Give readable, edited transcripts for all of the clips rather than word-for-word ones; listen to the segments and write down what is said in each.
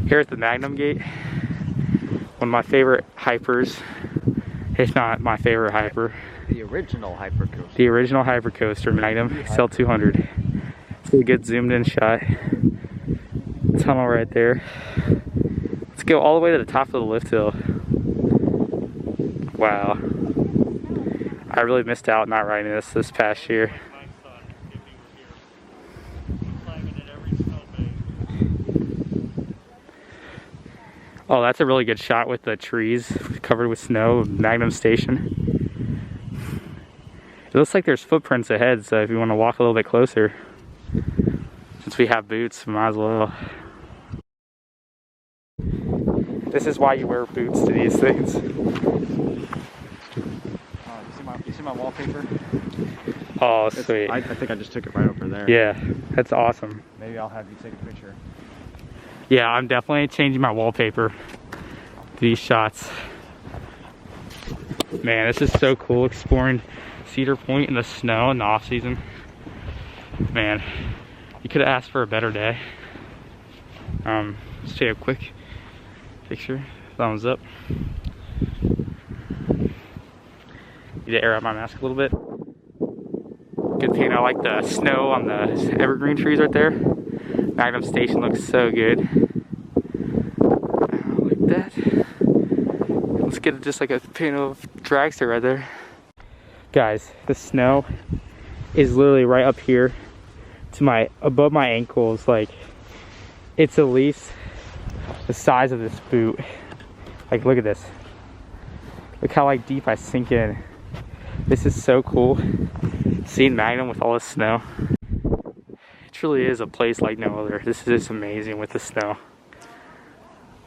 Here at the Magnum Gate, one of my favorite hypers, if not my favorite hyper. The original Hypercoaster. The original Hypercoaster, Magnum XL200. It's a good zoomed in shot. Tunnel right there. Let's go all the way to the top of the lift hill. Wow. I really missed out not riding this past year. Oh, that's a really good shot with the trees covered with snow, Magnum Station. It looks like there's footprints ahead, so if you want to walk a little bit closer, since we have boots, we might as well. This is why you wear boots to these things. You see my wallpaper? Oh, sweet. I think I just took it right over there. Yeah, that's awesome. Maybe I'll have you take a picture. Yeah, I'm definitely changing my wallpaper to these shots. Man, this is so cool, exploring Cedar Point in the snow in the off season. Man, you could have asked for a better day. Let's take a quick picture. Thumbs up. Need to air out my mask a little bit. Good thing I like the snow on the evergreen trees right there. Magnum Station looks so good. Like that. Let's get just like a pin of dragster right there. Guys, the snow is literally right up here to above my ankles. Like, it's at least the size of this boot. Like, look at this. Look how like deep I sink in. This is so cool. Seeing Magnum with all this snow. It truly is a place like no other. This is just amazing with the snow.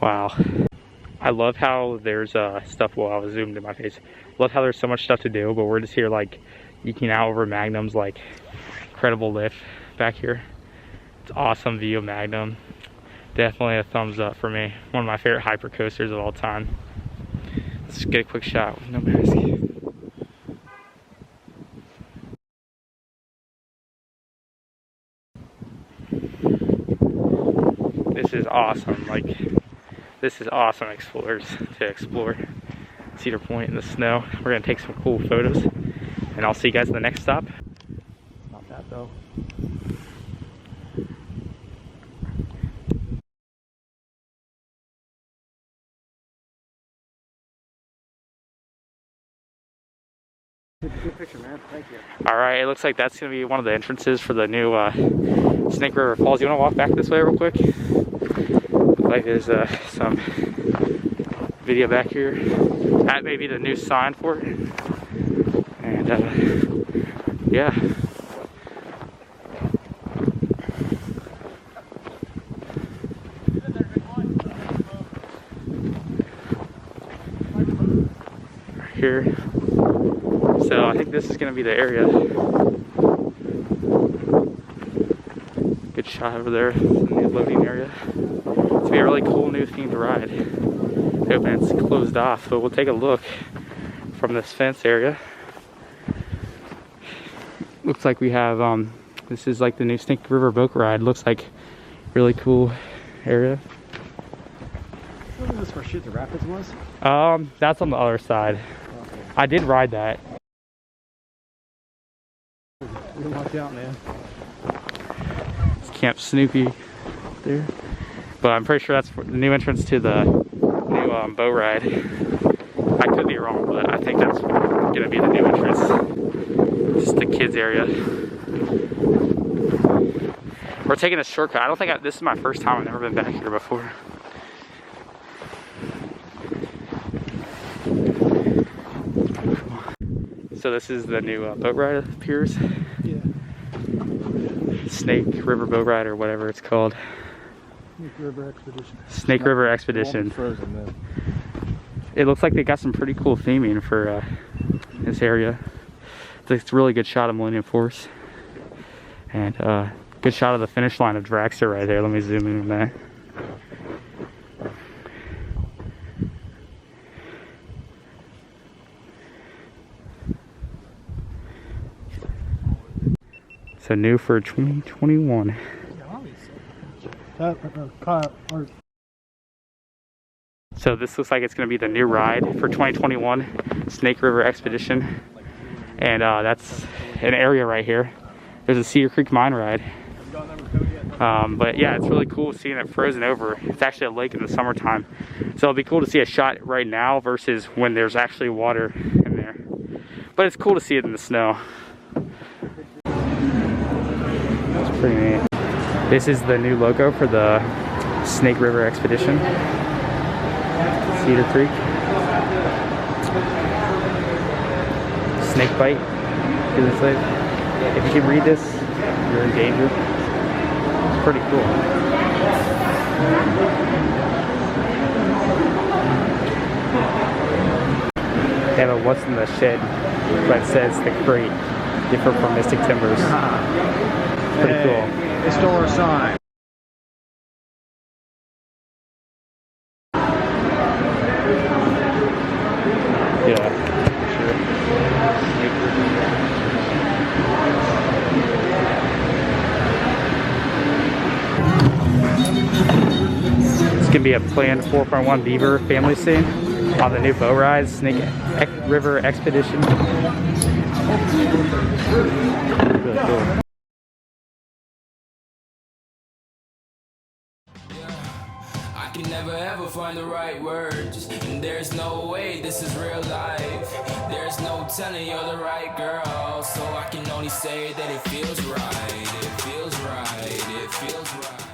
Wow. I love how there's stuff, well, I was zoomed in my face. Love how there's so much stuff to do, but we're just here like eking out over Magnum's like incredible lift back here. It's awesome view of Magnum. Definitely a thumbs up for me. One of my favorite hypercoasters of all time. Let's just get a quick shot with no mask. This is awesome. Like, this is awesome explorers to explore Cedar Point in the snow. We're gonna take some cool photos, and I'll see you guys at the next stop. Not that though. Good picture, man. Thank you. All right, it looks like that's gonna be one of the entrances for the new Snake River Falls. You wanna walk back this way real quick? Looks like there's some video back here. That may be the new sign for it. And yeah. Right here. So I think this is going to be the area. Good shot over there, the new loading area. It's going to be a really cool new themed ride. I hope it's closed off, but we'll take a look from this fence area. Looks like we have, this is like the new Snake River boat ride. Looks like really cool area. Wasn't this where Shoot the Rapids was? That's on the other side. Okay. I did ride that. We don't walk out, man. It's Camp Snoopy there. But I'm pretty sure that's the new entrance to the new boat ride. I could be wrong, but I think that's gonna be the new entrance. Just the kids area. We're taking a shortcut. I don't think this is my first time. I've never been back here before. So this is the new boat ride piers. Yeah. Snake River Boat Ride or whatever it's called. Snake River Expedition. Snake River Expedition. Frozen, then. It looks like they got some pretty cool theming for this area. It's a really good shot of Millennium Force. And good shot of the finish line of Dragster right there. Let me zoom in on that. So new for 2021. Yeah, obviously. That, So this looks like it's going to be the new ride for 2021 Snake River Expedition. And that's an area right here. There's a Cedar Creek Mine ride. But yeah, it's really cool seeing it frozen over. It's actually a lake in the summertime. So it'll be cool to see a shot right now versus when there's actually water in there. But it's cool to see it in the snow. It's pretty neat. This is the new logo for the Snake River Expedition. Cedar Creek. Snake bite. If you can read this, you're in danger. It's pretty cool. They have a what's in the shed, but it says the crate, different from Mystic Timbers. It's pretty cool. They stole our sign. Yeah, sure. It's gonna be a planned 4.1 beaver family scene on the new boat ride, Snake River Expedition. Really cool. I can never ever find the right words, and there's no way this is real life. There's no telling you're the right girl, so I can only say that it feels right. It feels right. It feels right.